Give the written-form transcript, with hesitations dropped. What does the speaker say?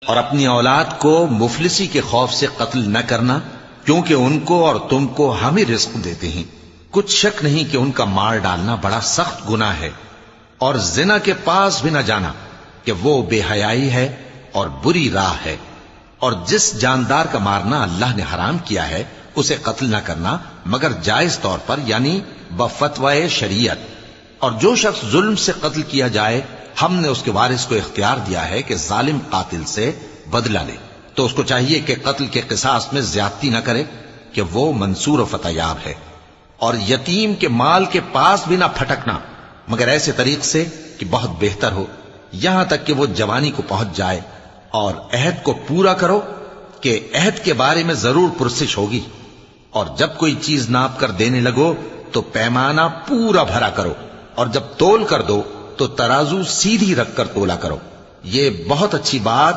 اور اپنی اولاد کو مفلسی کے خوف سے قتل نہ کرنا، کیونکہ ان کو اور تم کو ہم ہی رزق دیتے ہیں۔ کچھ شک نہیں کہ ان کا مار ڈالنا بڑا سخت گناہ ہے، اور زنا کے پاس بھی نہ جانا کہ وہ بے حیائی ہے اور بری راہ ہے۔ اور جس جاندار کا مارنا اللہ نے حرام کیا ہے اسے قتل نہ کرنا مگر جائز طور پر، یعنی بفتوائے شریعت۔ اور جو شخص ظلم سے قتل کیا جائے، ہم نے اس کے وارث کو اختیار دیا ہے کہ ظالم قاتل سے بدلہ لے، تو اس کو چاہیے کہ قتل کے قصاص میں زیادتی نہ کرے کہ وہ منصور و فتح یاب ہے۔ اور یتیم کے مال کے پاس بھی نہ پھٹکنا مگر ایسے طریق سے کہ بہت بہتر ہو، یہاں تک کہ وہ جوانی کو پہنچ جائے۔ اور عہد کو پورا کرو کہ عہد کے بارے میں ضرور پرسش ہوگی۔ اور جب کوئی چیز ناپ کر دینے لگو تو پیمانہ پورا بھرا کرو، اور جب تول کر دو تو ترازو سیدھی رکھ کر تولا کرو۔ یہ بہت اچھی بات